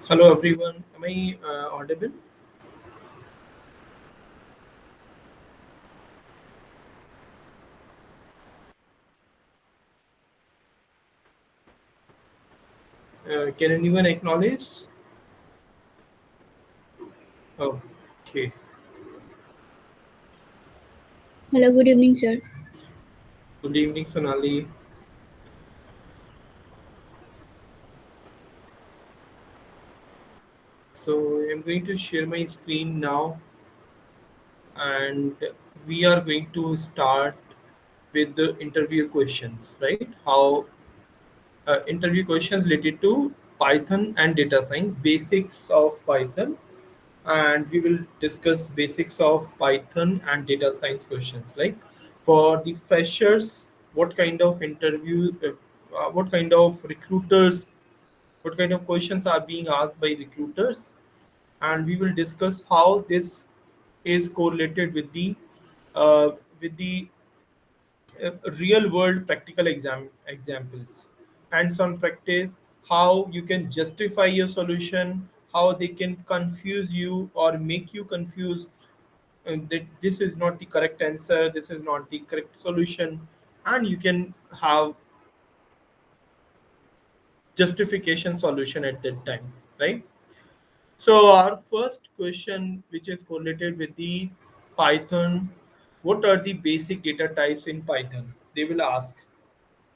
Hello everyone. Am I audible? Can anyone acknowledge? Oh, okay. Hello, good evening, sir. Good evening, Sonali. So I'm going to share my screen now, and we are going to start with the interview questions. Right? How interview questions related to Python and data science, basics of Python, and we will discuss basics of Python and data science questions. Like for the freshers, what kind of what kind of recruiters, what kind of questions are being asked by recruiters, and we will discuss how this is correlated uh, with the real world practical examples, hands-on practice, how you can justify your solution, how they can confuse you or make you confused, that this is not the correct answer, this is not the correct solution, and you can have justification solution at that time, right? So our first question, which is correlated with the Python, what are the basic data types in Python, they will ask.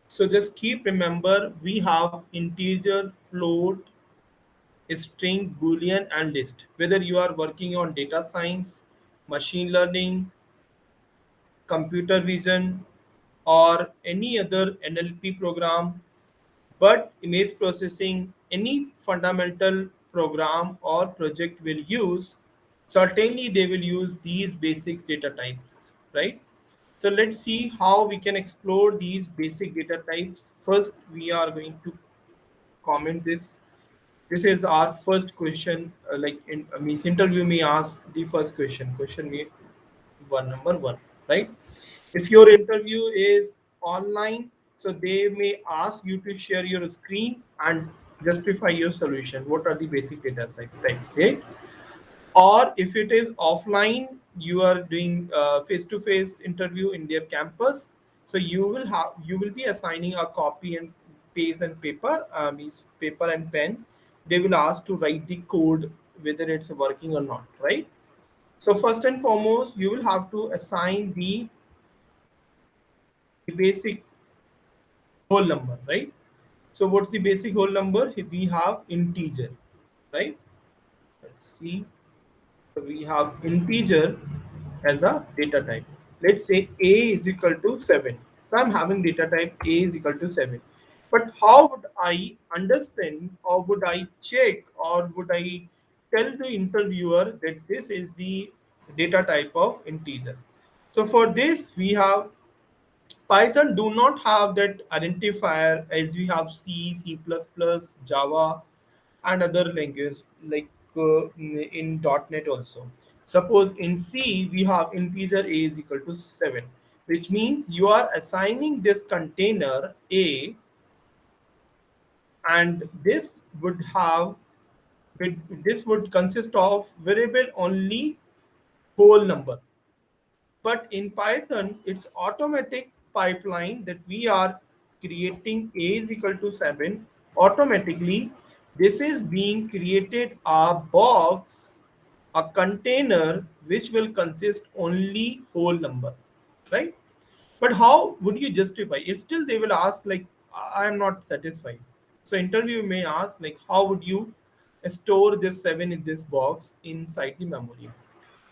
So just keep remember, we have integer, float, string, boolean, and list. Whether you are working on data science, machine learning, computer vision, or any other NLP program, but image processing, any fundamental program or project will use, certainly they will use these basic data types, right? So let's see how we can explore these basic data types. First, we are going to comment this. This is our first question. Like in means interview may ask the first question. Question me one number one, right? If your interview is online, so they may ask you to share your screen and justify your solution. What are the basic data types, right? Or if it is offline, you are doing face-to-face interview in their campus, so you will be assigning a copy and paste and paper, means paper and pen. They will ask to write the code whether it's working or not, right? So first and foremost, you will have to assign the basic whole number, right? So what's the basic whole number? We have integer, right? Let's see. So we have integer as a data type. Let's say a is equal to 7. So I'm having data type a is equal to 7. But how would I understand, or would I check, or would I tell the interviewer that this is the data type of integer? So for this, we have Python do not have that identifier as we have C, C++, Java, and other languages like in .NET also. Suppose in C we have integer a is equal to 7, which means you are assigning this container a, and this would consist of variable only whole number. But in Python, it's automatic pipeline that we are creating a is equal to 7 automatically. This is being created a box, a container which will consist only whole number, right? But how would you justify it? Still, they will ask like, I am not satisfied. So interview may ask like, how would you store this 7 in this box inside the memory?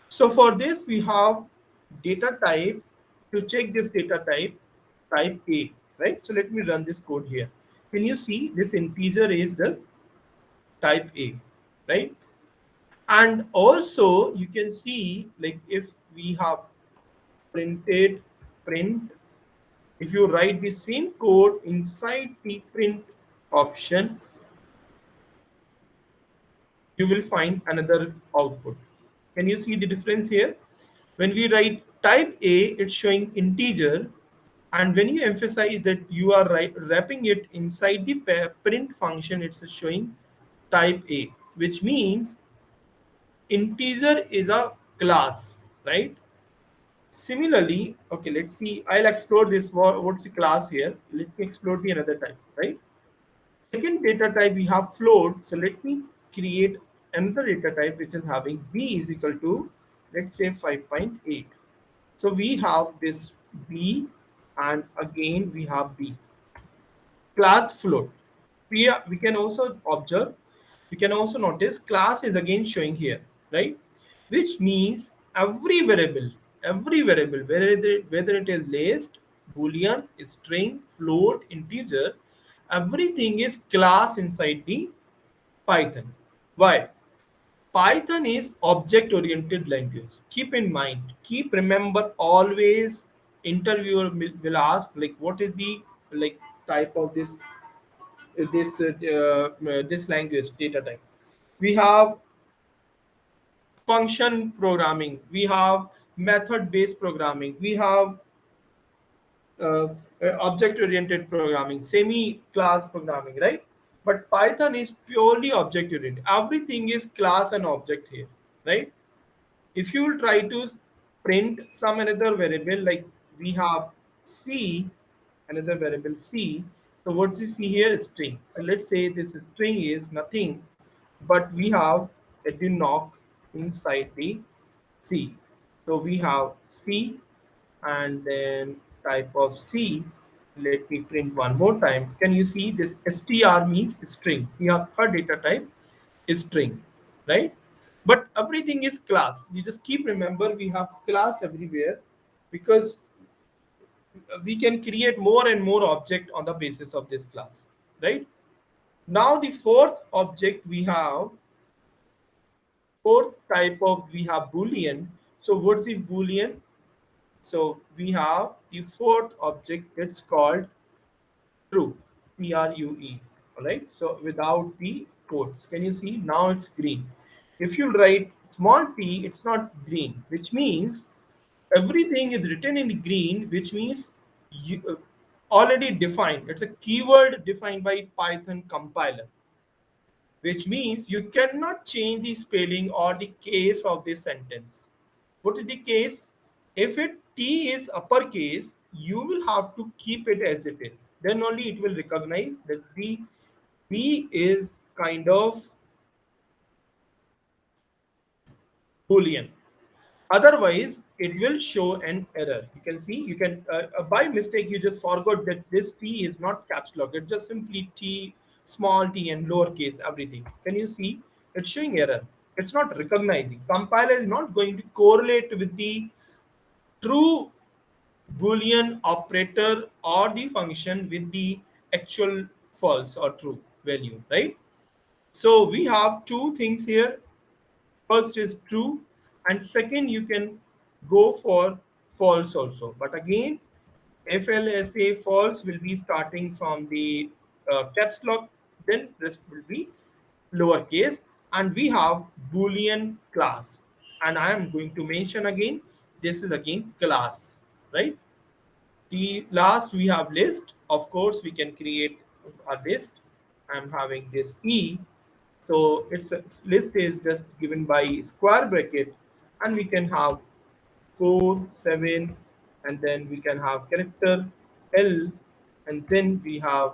So for this, we have data type. To check this data type, type A, right? So let me run this code here. Can you see this integer is just type A, right? And also you can see like if we have printed print, if you write the same code inside the print option, you will find another output. Can you see the difference here? When we write type A, it's showing integer, and when you emphasize that wrapping it inside the print function, it's showing type A. which means integer is a class, right? Similarly, okay, let's see. I'll explore this. What's the class here? Let me explore the another type, right? Second data type we have float. So let me create another data type which is having b is equal to, let's say, 5.8. So we have this b, and again we have b. Class float. We can also observe, we can also notice class is again showing here, right? Which means every variable, whether it is list, boolean, string, float, integer, everything is class inside the Python. Why? Python is object oriented language. Keep in mind, keep remember always, interviewer will ask like what is the like type of this language data type. We have function programming, we have method based programming, we have uh, object oriented programming, semi class programming, right? But Python is purely object oriented. Everything is class and object here, right? If you will try to print some another variable, like we have c, another variable c. So what you see here is string. So let's say this string is nothing, but we have a do knock inside the c. So we have c, and then type of c. Let me print one more time. Can you see this str means string? We have third data type is string, right? But everything is class. You just keep remember we have class everywhere, because we can create more and more object on the basis of this class, right? Now the fourth object we have, fourth type of we have boolean. So what's the boolean? So we have the fourth object, it's called true, true. All right, so without the quotes, can you see now it's green? If you write small t, it's not green, which means everything is written in green, which means you already defined. It's a keyword defined by Python compiler, which means you cannot change the spelling or the case of this sentence. What is the case? If it T is uppercase, you will have to keep it as it is. Then only it will recognize that the B is kind of Boolean. Otherwise, it will show an error. You can see, you can, by mistake, you just forgot that this T is not caps lock. It's just simply T, small t and lowercase everything. Can you see? It's showing error. It's not recognizing. Compiler is not going to correlate with the true Boolean operator or the function with the actual false or true value, right? So we have two things here. First is true, and second you can go for false also. But again, FLSA false will be starting from the caps lock, then rest will be lowercase, and we have Boolean class. And I am going to mention again, this is again class, right? The last we have list. Of course, we can create a list. I'm having this E. So its list is just given by square bracket, and we can have 4, 7, and then we can have character L, and then we have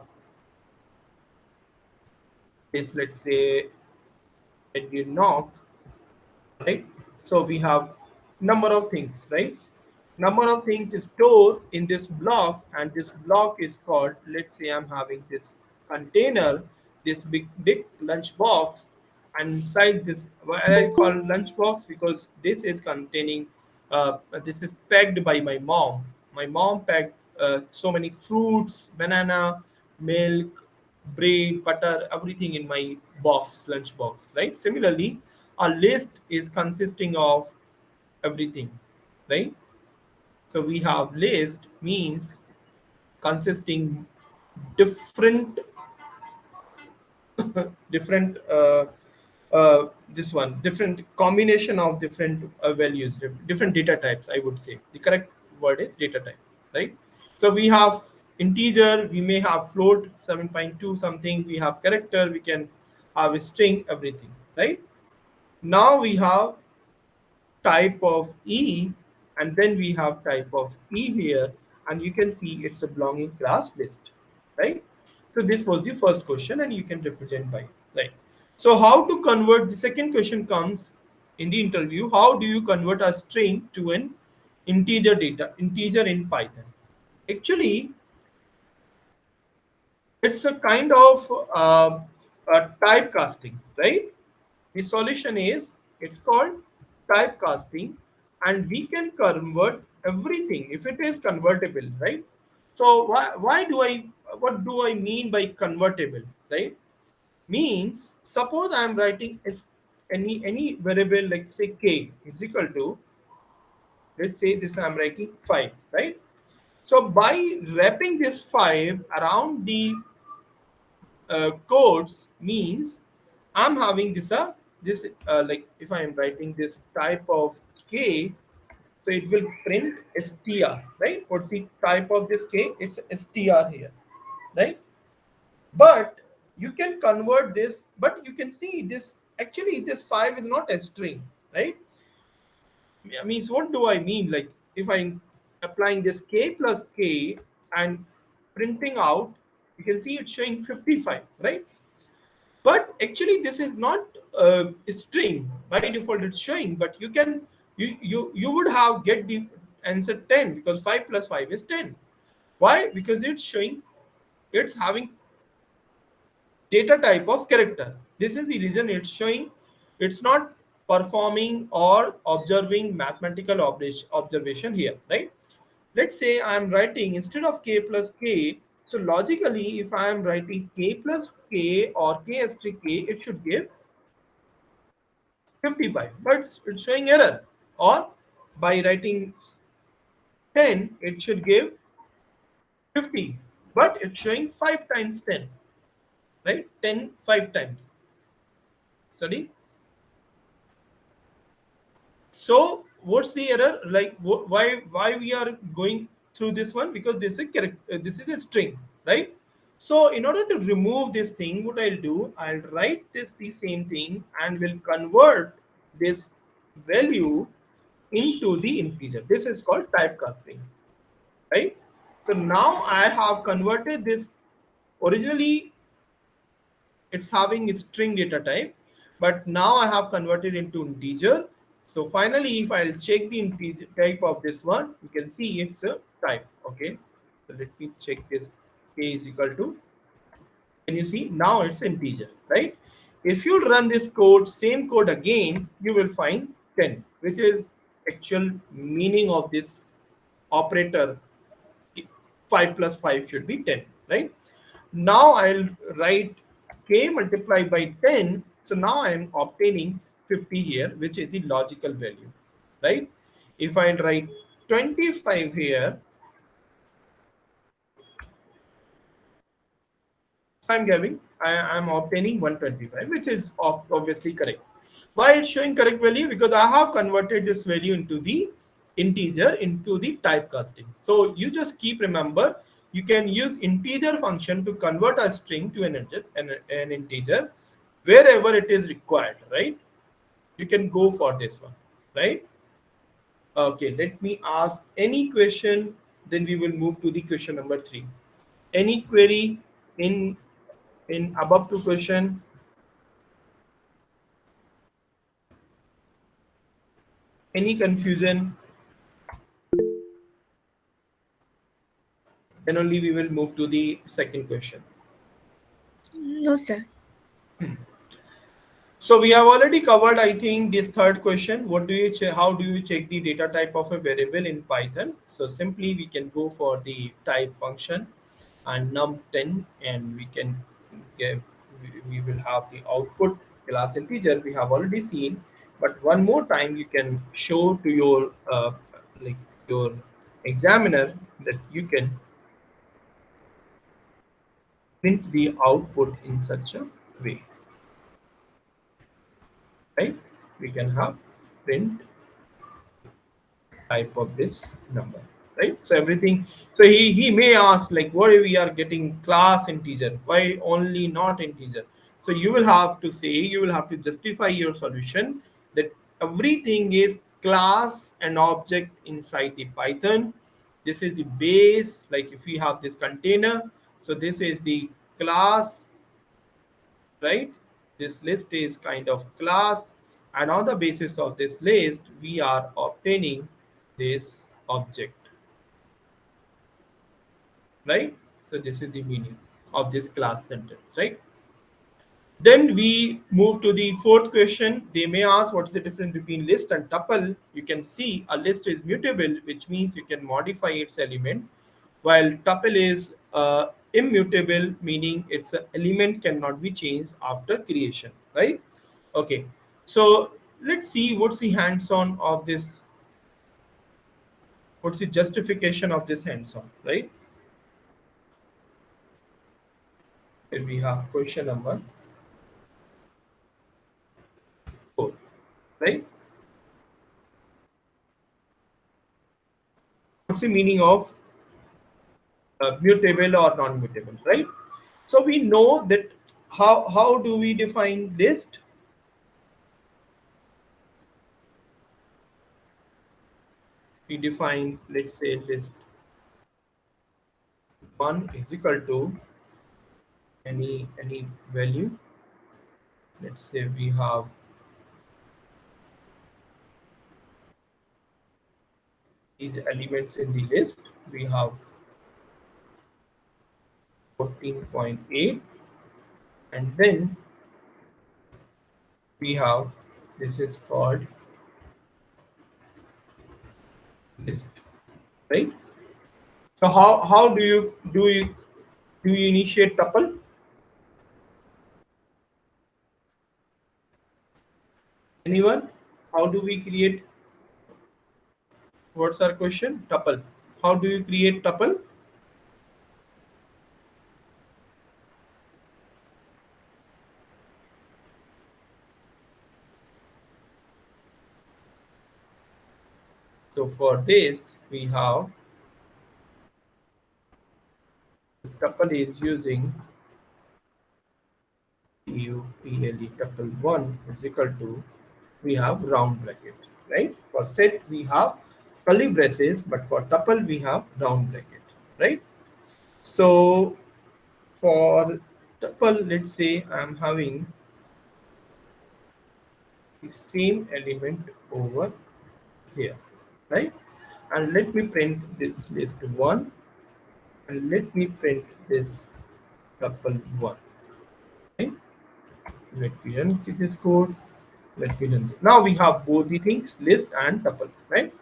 this, let's say, Edwin knock, right? So we have number of things, right? Number of things is stored in this block, and this block is called, let's say I'm having this container, this big lunch box, and inside this, why I call lunch box, because this is containing, this is packed by my mom. My mom packed so many fruits, banana, milk, bread, butter, everything in my box, lunch box, right? Similarly, a list is consisting of everything, right? So we have list means consisting different different this one different combination of different values, different data types. I would say the correct word is data type, right? So we have integer, we may have float 7.2 something, we have character, we can have a string, everything. right? Now we have type of E, and then we have type of E here, and you can see it's a belonging class list, right? So this was the first question, and you can represent by, right? So how to convert, the second question comes in the interview, how do you convert a string to an integer in Python? Actually, it's a kind of typecasting, right? The solution is, it's called typecasting, and we can convert everything if it is convertible, right? So why do I, what do I mean by convertible, right? Means suppose I am writing any variable, like say k is equal to, let's say this I'm writing 5, right? So by wrapping this 5 around the codes, means I'm having this like if I am writing this type of k, so it will print str, right? What's the type of this k? It's str here, right? But you can convert this, but you can see this, actually this 5 is not a string, right? Means what do I mean? Like if I'm applying this k plus k and printing out, you can see it's showing 55, right? But actually this is not a string. By default it's showing, but you would have get the answer 10, because 5 plus 5 is 10. Why? Because it's showing, it's having data type of character. This is the reason it's showing, it's not performing or observing mathematical observation here, right? Let's say I'm writing, instead of k plus k, so logically if I am writing k plus k or k asterisk k, it should give 55, but it's showing error. Or by writing 10, it should give 50, but it's showing 5 times 10, right? 10 5 times. Sorry. So what's the error? Like why we are going through this one? Because this is a character, this is a string, right? So in order to remove this thing, what I'll do, I'll write this the same thing and will convert this value into the integer. This is called typecasting, right? So now I have converted this. Originally it's having a string data type, but now I have converted into integer. So finally, if I'll check the integer type of this one, you can see it's a type. Okay, so let me check this. K is equal to, can you see now it's integer, right? If you run this code, same code again, you will find 10, which is actual meaning of this operator. 5 plus 5 should be 10, right? Now I'll write k multiplied by 10. So now I'm obtaining 50 here, which is the logical value, right? If I write 25 here, I'm obtaining 125, which is obviously correct. Why it's showing correct value? Because I have converted this value into the integer, into the typecasting. So you just keep remember, you can use integer function to convert a string to an integer wherever it is required, right? You can go for this one, right? Okay, let me ask any question, then we will move to the question number 3. Any query in above two question? Any confusion? Then only we will move to the second question. No, sir. So we have already covered, I think, this third question. What do you how do you check the data type of a variable in Python? So simply we can go for the type function and num10, and we can get, we will have the output class integer. We have already seen, but one more time you can show to your like your examiner that you can print the output in such a way, right? We can have print type of this number, right? So everything, so he may ask like, why we are getting class integer, why only not integer? So you will have to say, you will have to justify your solution that everything is class and object inside the Python. This is the base, like if we have this container, so this is the class, right? This list is kind of class, and on the basis of this list, we are obtaining this object, right? So this is the meaning of this class sentence, right? Then we move to the fourth question. They may ask what is the difference between list and tuple. You can see a list is mutable, which means you can modify its element, while tuple is immutable, meaning its element cannot be changed after creation, right? Okay, so let's see what's the hands-on of this, what's the justification of this hands-on, right? Here we have question number 4, right? What's the meaning of mutable or non-mutable, right? So we know that how do we define list? We define, let's say, list one is equal to any value. Let's say we have these elements in the list. We have 14.8, and then we have, this is called list, right? So how do you initiate tuple? Anyone? How do we create, what's our question? Tuple. How do you create tuple? So for this, we have tuple is using tuple tuple 1 is equal to, we have round bracket, right? For set, we have curly braces, but for tuple, we have round bracket, right? So for tuple, let's say I'm having the same element over here, right? And let me print this list 1, and let me print this tuple 1, right? Let me run this code. Let me run this. Now we have both the things, list and tuple, right?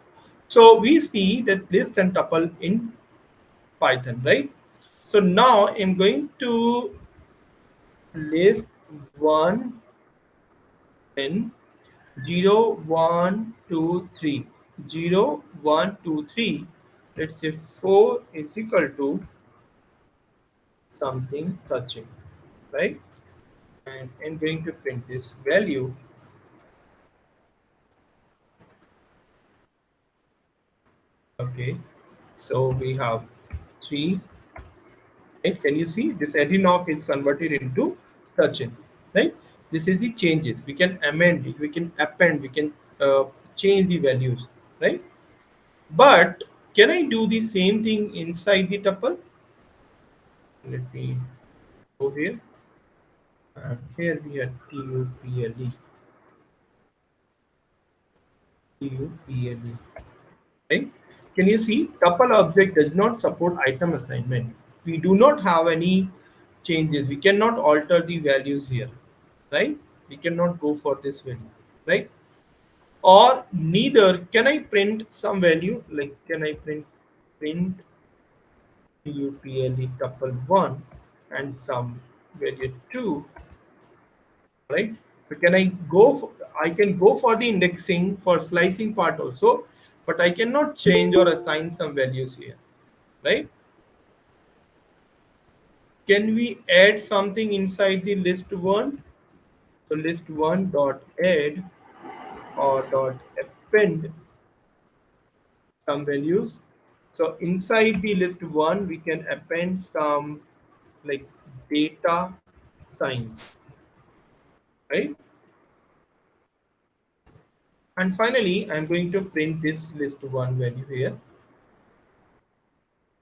So we see that list and tuple in Python, right? So now I'm going to list 1 in 0, 1, 2, 3. 0, 1, 2, 3. Let's say 4 is equal to something touching, right? And I'm going to print this value. Okay, so we have 3. Right? Can you see this Adinoc is converted into Sachin, right? This is the changes. We can amend it, we can append, we can change the values, right? But can I do the same thing inside the tuple? Let me go here, and here we have tuple, tuple, right? Can you see tuple object does not support item assignment. We do not have any changes. We cannot alter the values here, right? We cannot go for this value, right? Or neither can I print some value, like can I print tuple tuple 1 and some value 2, right? So can I go for, I can go for the indexing for slicing part also, but I cannot change or assign some values here, right? Can we add something inside the list 1? So list 1 dot add or dot append some values. So inside the list 1, we can append some like data signs, right? And finally, I'm going to print this list one value here.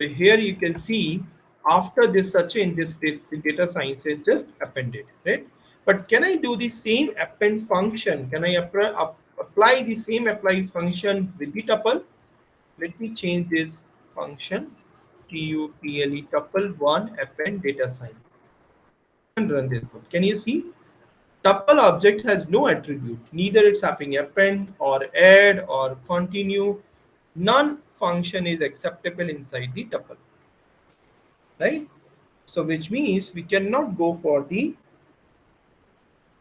So here you can see after this Sachin, this data science is just appended, right? But can I do the same append function? Can I apply the same apply function with the tuple? Let me change this function tuple tuple one append data sign and run this code. Can you see? Tuple object has no attribute, neither it's having append or add or continue. None function is acceptable inside the tuple, right? So which means we cannot go for the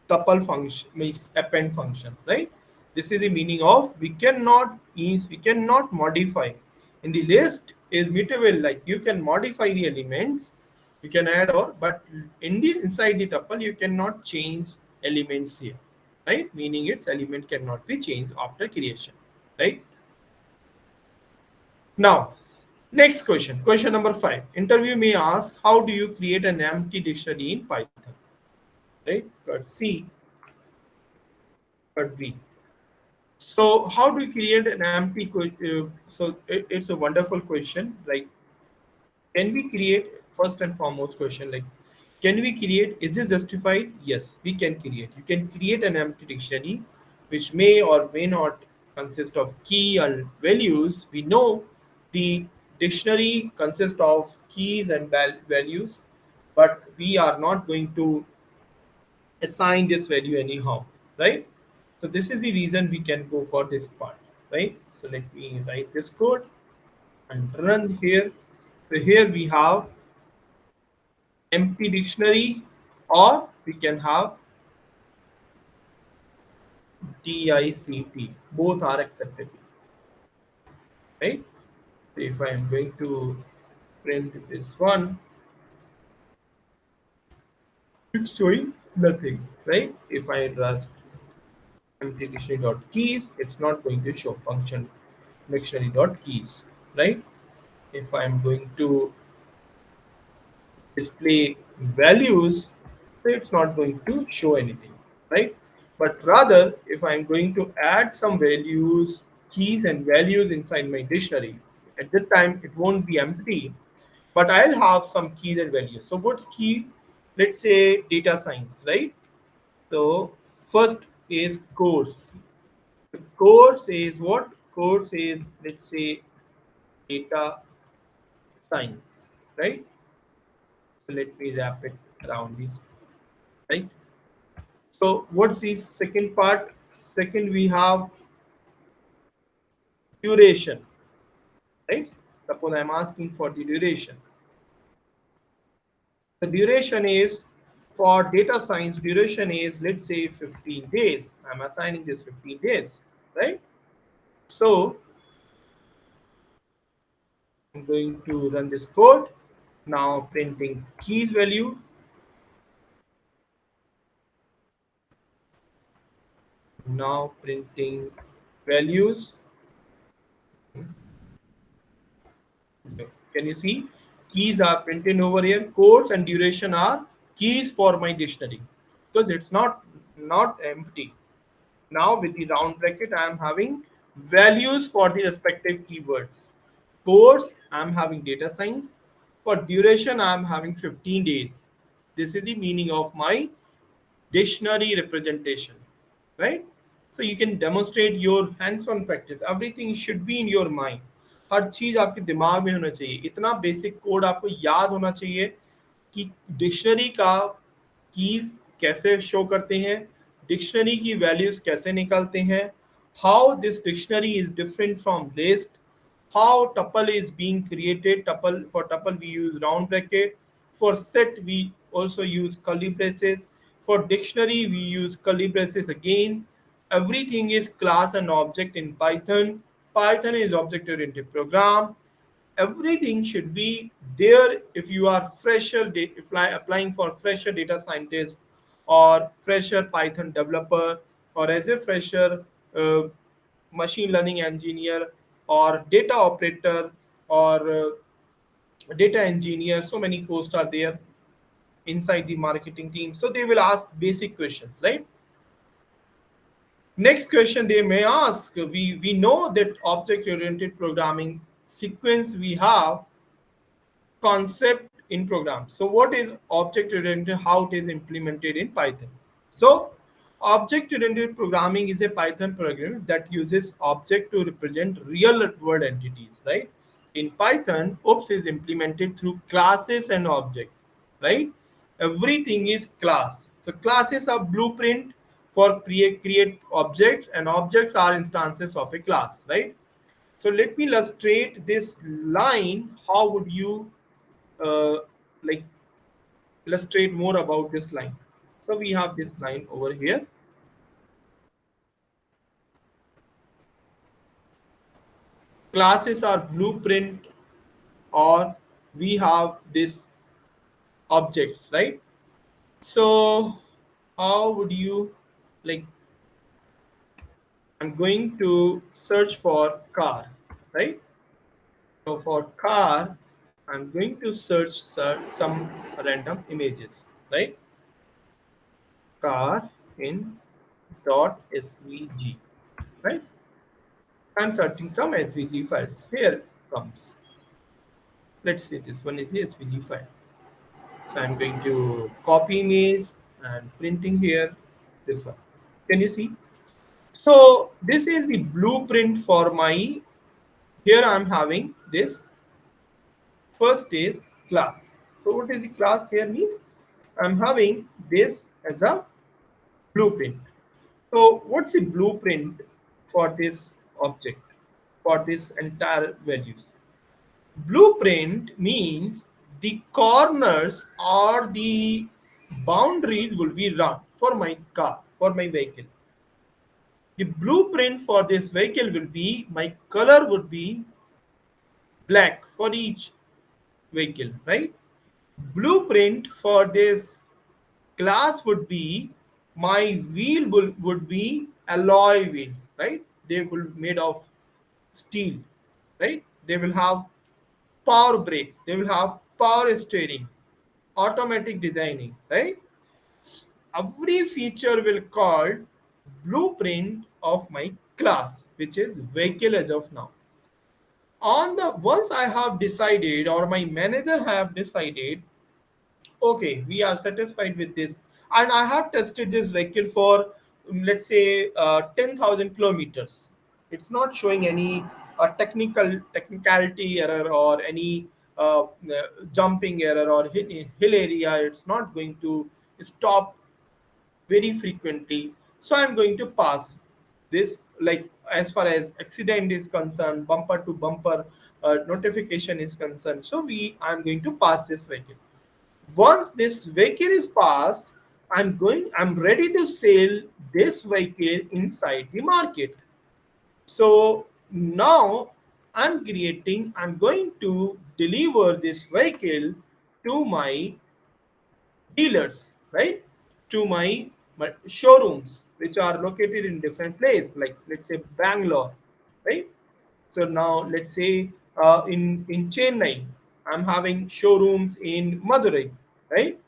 tuple function, means append function, right? This is the meaning of we cannot, means we cannot modify. In the list is mutable, like you can modify the elements, you can add or, but in the inside the tuple you cannot change elements here, right? Meaning its element cannot be changed after creation, right? Now, next question, question number 5. Interview may ask, how do you create an empty dictionary in Python? Right? Got C, got V. So, how do you create an empty? It's a wonderful question. Like, can we create first and foremost question like, can we create? Is it justified? Yes, we can create. You can create an empty dictionary, which may or may not consist of key and values. We know the dictionary consists of keys and values, but we are not going to assign this value anyhow, right? So this is the reason we can go for this part, right? So let me write this code and run here. So here we have empty dictionary, or we can have DICT. Both are acceptable, right? So if I am going to print this one, it's showing nothing, right? If I rust empty dictionary dot keys, it's not going to show function dictionary dot keys, right? If I'm going to display values, so it's not going to show anything, right? But rather, if I'm going to add some values, keys and values inside my dictionary, at that time it won't be empty, but I'll have some keys and values. So what's key? Let's say data science, right? So first is course. The course is what? Course is, let's say, data science, right? So let me wrap it around this, right? So what's the second part? Second, we have duration, right? Suppose I'm asking for the duration. The duration is for data science, duration is, let's say, 15 days. I'm assigning this 15 days, right? So I'm going to run this code. Now printing keys value. Now printing values. Can you see? Keys are printed over here. Codes and duration are keys for my dictionary because it's not empty. Now with the round bracket, I am having values for the respective keywords. Course, I am having data science. For duration, I am having 15 days. This is the meaning of my dictionary representation, right? So you can demonstrate your hands-on practice. Everything should be in your mind. हर चीज आपके दिमाग में होना चाहिए. इतना basic code आपको याद होना चाहिए कि डिक्शनरी का कीज कैसे शो करते हैं, डिक्शनरी की वैल्यूज कैसे निकालते हैं, how this dictionary is different from list, how tuple is being created. Tuple, for tuple we use round bracket. For set we also use curly braces. For dictionary we use curly braces again. Everything is class and object in Python. Python is object oriented program. Everything should be there. If you are fresher, if applying for fresher data scientist or fresher Python developer, or as a fresher machine learning engineer or data operator or data engineer, so many posts are there inside the marketing team. So they will ask basic questions, right? Next question they may ask, we know that object oriented programming sequence we have concept in program. So what is object oriented, how it is implemented in Python? So object oriented programming is a Python program that uses object to represent real world entities, right? In Python, OPS is implemented through classes and object, right? Everything is class. So classes are blueprint for create objects, and objects are instances of a class, right? So let me illustrate this line. How would you uh, like illustrate more about this line? So we have this line over here. Classes are blueprint, or we have this objects, right? So how would you like? I'm going to search for car, right? So for car, I'm going to search some random images, right? Car in dot svg, right? I'm searching some svg files. Here comes. Let's see, this one is the svg file. So I'm going to copy image and printing here this one. Can you see? So this is the blueprint for my. Here I'm having this. First is class. So what is the class here means? I'm having this as a blueprint. So what's the blueprint for this object, for this entire values? Blueprint means the corners or the boundaries will be run for my car, for my vehicle. The blueprint for this vehicle will be, my color would be black for each vehicle, right? Blueprint for this glass would be, my wheel would be alloy wheel, right? They will made of steel, right? They will have power brake, they will have power steering, automatic designing, right? Every feature will called blueprint of my class, which is vehicle as of now. On the once I have decided, or my manager have decided, okay, we are satisfied with this, and I have tested this vehicle for let's say 10,000 kilometers. It's not showing any technicality error or any jumping error or hill area. It's not going to stop very frequently. So I'm going to pass this, like as far as accident is concerned, bumper to bumper notification is concerned. So I'm going to pass this vehicle. Once this vehicle is passed, I'm ready to sell this vehicle inside the market. So now I'm going to deliver this vehicle to my dealers, right? To my showrooms, which are located in different places, like let's say Bangalore, right? So now let's say in Chennai, I'm having showrooms in Madurai, right?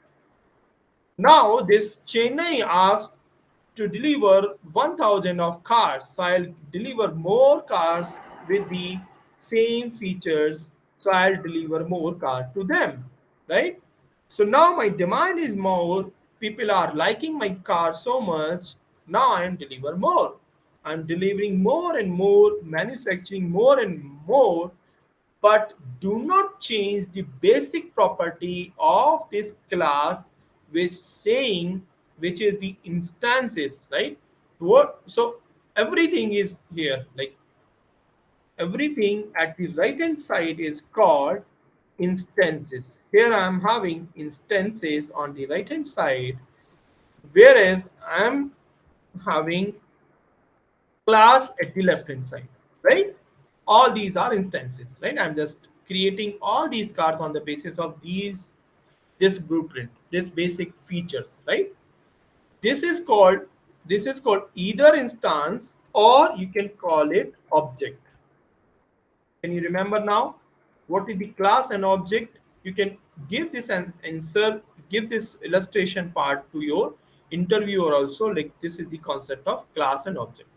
Now this Chennai asked to deliver 1,000 of cars. So I'll deliver more cars with the same features. So I'll deliver more cars to them, right? So now my demand is more. People are liking my car so much. Now I am deliver more. I'm delivering more and more, manufacturing more and more, but do not change the basic property of this class, which saying, which is the instances, right? What? So everything is here, like everything at the right hand side is called instances. Here I am having instances on the right hand side, whereas I am having class at the left hand side, right? All these are instances, right? I'm just creating all these cards on the basis of this blueprint, this basic features, right? This is called either instance, or you can call it object. Can you remember now what is the class and object? You can give this an answer, give this illustration part to your interviewer also, like this is the concept of class and object.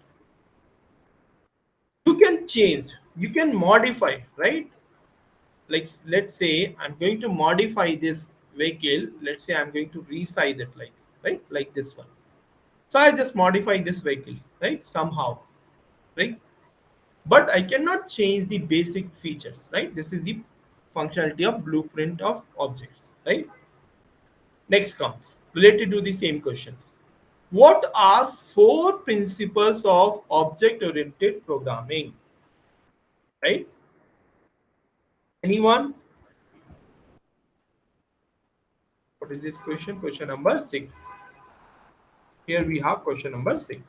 You can change, you can modify, right? Like let's say I'm going to modify this vehicle, let's say I'm going to resize it, like right, like this one. So I just modify this vehicle, right, somehow, right? But I cannot change the basic features, right? This is the functionality of blueprint of objects, right? Next comes related to the same question. What are four principles of object oriented programming? Right? Anyone? What is this question? Question number 6. Here we have question number 6.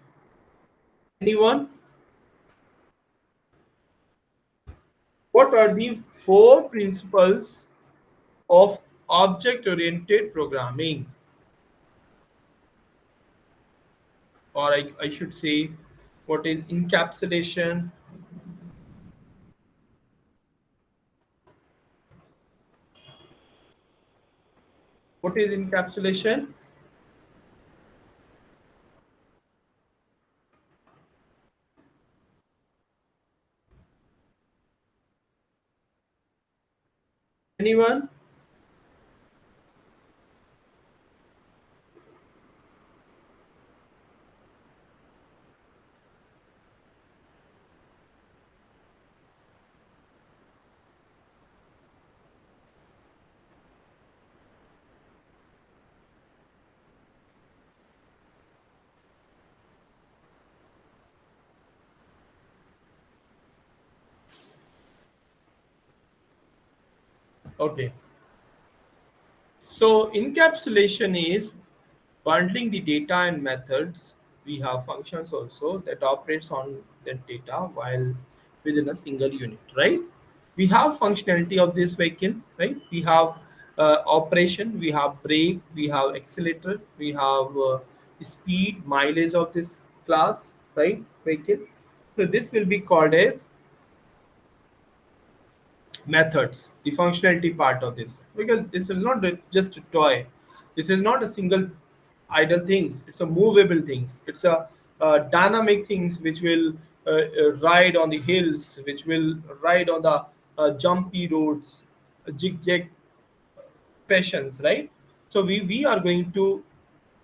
Anyone? What are the four principles of object oriented programming? Or I should say, what is encapsulation? What is encapsulation? Anyone? Okay. So encapsulation is bundling the data and methods. We have functions also that operates on that data while within a single unit, right? We have functionality of this vehicle, right? We have operation, we have brake, we have accelerator, we have speed, mileage of this class, right? Vehicle. So this will be called as methods, the functionality part of this, because this is not just a toy, this is not a single idle things, it's a movable things, it's a dynamic things which will ride on the hills, which will ride on the jumpy roads, zigzag passions, right? So we are going to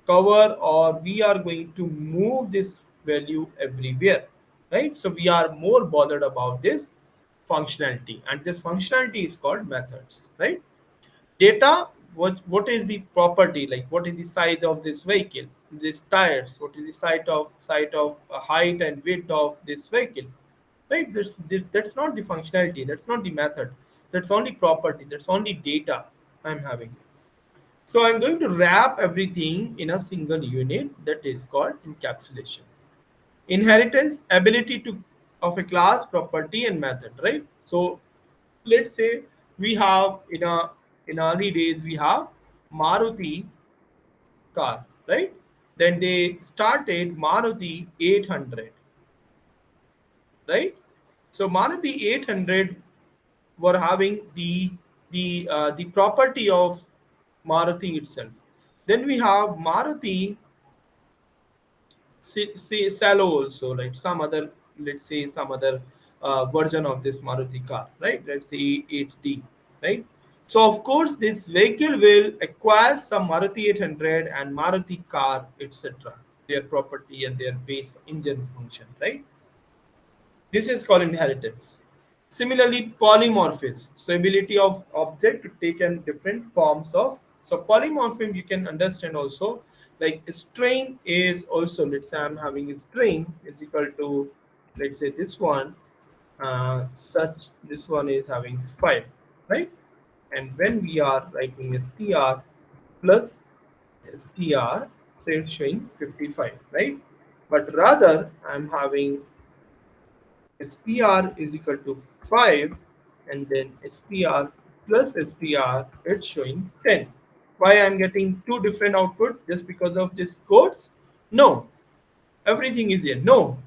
cover, or we are going to move this value everywhere, right? So we are more bothered about this functionality, and this functionality is called methods, right? Data, what is the property, like what is the size of this vehicle, this tires, what is the site of height and width of this vehicle, right? That's not the functionality, that's not the method, that's only property, that's only data I'm having. So I'm going to wrap everything in a single unit, that is called encapsulation. Inheritance, ability to of a class, property, and method, right? So let's say we have in early days we have Maruti car, right? Then they started Maruti 800, right? So Maruti 800 were having the property of Maruti itself. Then we have Maruti say Salo also, like some other, let's say some other version of this Maruti car, right? Let's say 8D, right? So of course this vehicle will acquire some Maruti 800 and Maruti car, etc. Their property and their base engine function, right? This is called inheritance. Similarly, polymorphism. So ability of object to take in different forms of. So polymorphism you can understand also. Like a string is also, let's say I'm having a string is equal to, let's say this one, such this one is having 5, right? And when we are writing str plus str, so it's showing 55, right? But rather I'm having SPR is equal to 5, and then SPR plus SPR, it's showing 10. Why I'm getting two different output just because of this codes? No, everything is here. No,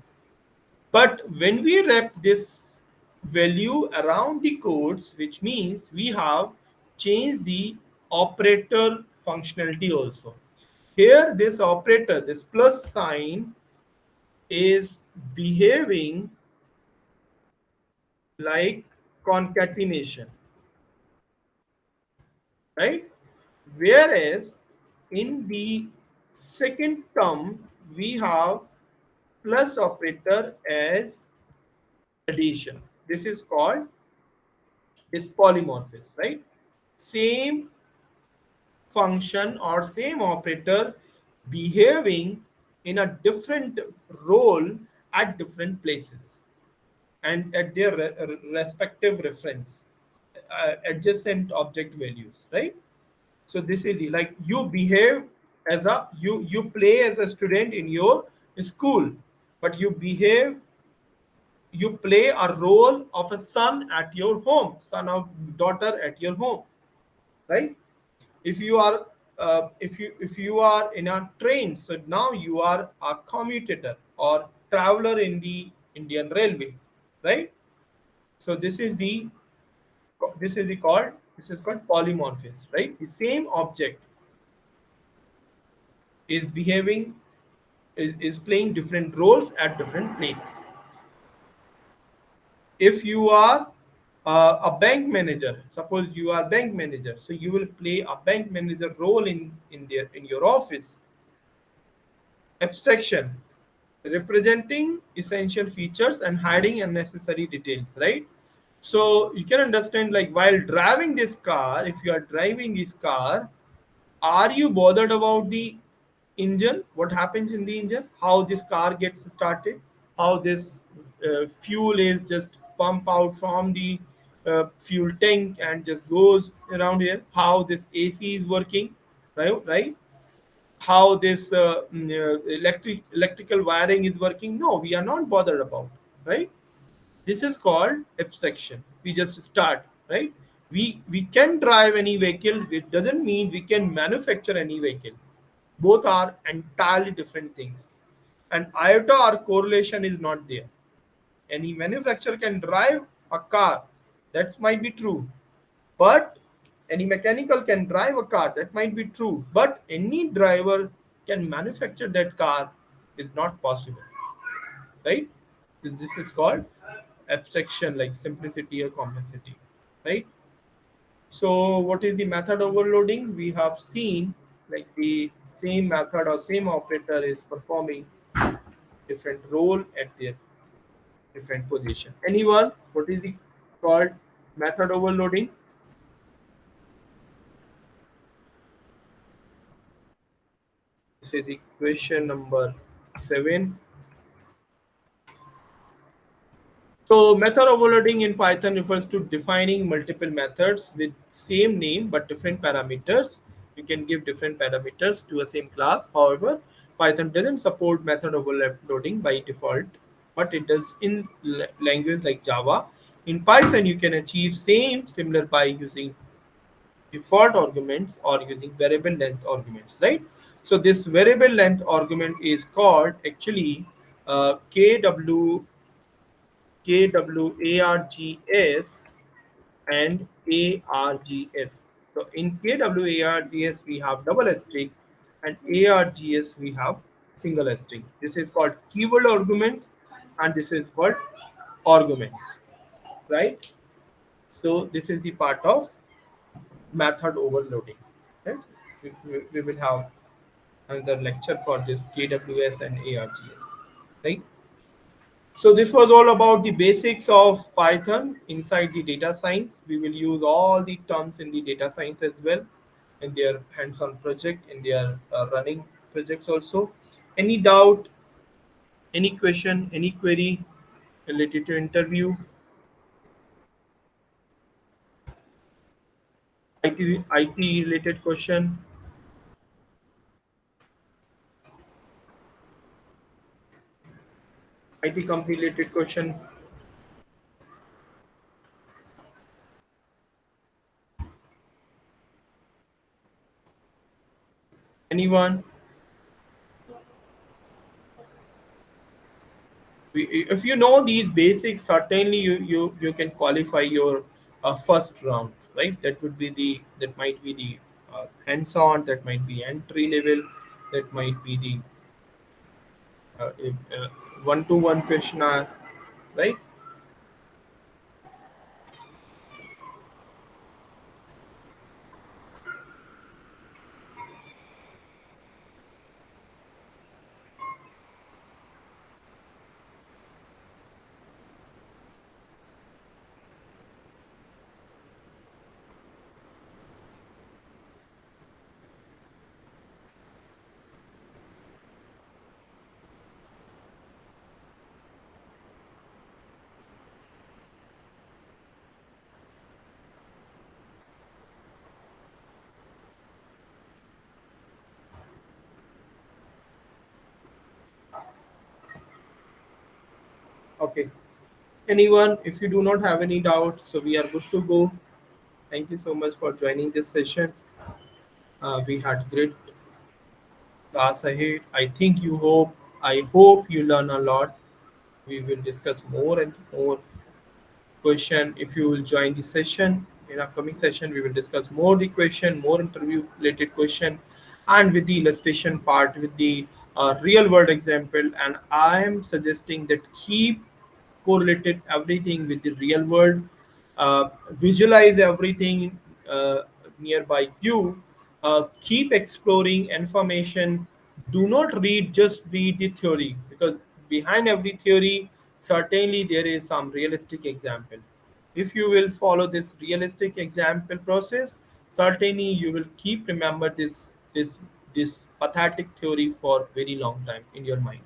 but when we wrap this value around the codes, which means we have changed the operator functionality also. Here, this operator, this plus sign, is behaving like concatenation, right? Whereas in the second term, we have plus operator as addition. This is called is polymorphism, right? Same function or same operator behaving in a different role at different places and at their respective reference adjacent object values, right? So this is the, like, you behave as a you play as a student in your school, but you play a role of a son at your home, son of daughter at your home, right? If you are if you are in a train, so now you are a commutator or traveler in the Indian Railway, right? So this is called polymorphism, right? The same object is behaving is playing different roles at different places. If you are a bank manager, suppose you are bank manager, so you will play a bank manager role in your office. Abstraction, representing essential features and hiding unnecessary details, right? So you can understand, like, while driving this car, if you are driving this car, are you bothered about the engine, what happens in the engine, how this car gets started, how this fuel is just pump out from the fuel tank and just goes around here, how this AC is working, right? How this electrical wiring is working? No, we are not bothered about, right? This is called abstraction. We just start, right? We can drive any vehicle. It doesn't mean we can manufacture any vehicle. Both are entirely different things, and iota or correlation is not there. Any manufacturer can drive a car, that might be true, but any mechanical can drive a car, that might be true, but any driver can manufacture that car is not possible, right? This is called abstraction, like simplicity or complexity, right? So what is the method overloading? We have seen, like, the same method or same operator is performing different role at their different position. Anyone? What is the called method overloading? This is the question number 7. So method overloading in Python refers to defining multiple methods with same name but different parameters. You can give different parameters to a same class. However, Python doesn't support method overloading by default, but it does in language like Java. In Python, you can achieve same similar by using default arguments or using variable length arguments, right? So this variable length argument is called actually KWARGS and ARGS. So in KWARGS we have double asterisk, and ARGS we have single asterisk. This is called keyword arguments, and this is called arguments, right? So this is the part of method overloading. Right? We will have another lecture for this KWS and ARGS, right? So this was all about the basics of Python inside the data science. We will use all the terms in the data science as well in their hands-on project, in their running projects also. Any doubt, any question, any query related to interview, IT related question, IT company related question, anyone? If you know these basics, certainly you can qualify your first round, right? That would be the that might be the hands-on, that might be entry level, That might be the one-to-one questionnaire, right? Okay. Anyone, if you do not have any doubt, so we are good to go. Thank you so much for joining this session. We had great class ahead. I hope you learn a lot. We will discuss more and more question. If you will join the session in upcoming session, we will discuss more the question, more interview related question, and with the illustration part with the real world example. And I am suggesting that keep correlated everything with the real world, visualize everything uh, nearby you, keep exploring information. Do not read just read the theory, because behind every theory certainly there is some realistic example. If you will follow this realistic example process, certainly you will keep remember this pathetic theory for very long time in your mind,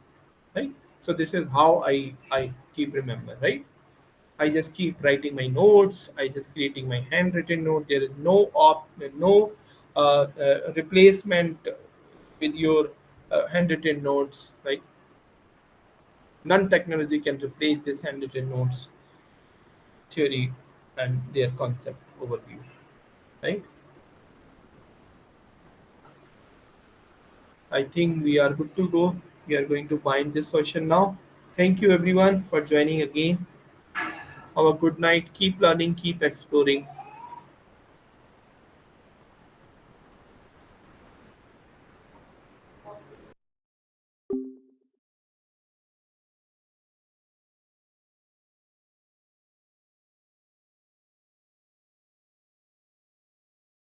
right? So this is how I keep remember, right? I just keep writing my notes. I just creating my handwritten note. There is no replacement with your handwritten notes. Right? None technology can replace this handwritten notes theory and their concept overview. Right? I think we are good to go. We are going to bind this session now. Thank you everyone for joining again. Have a good night. Keep learning. Keep exploring.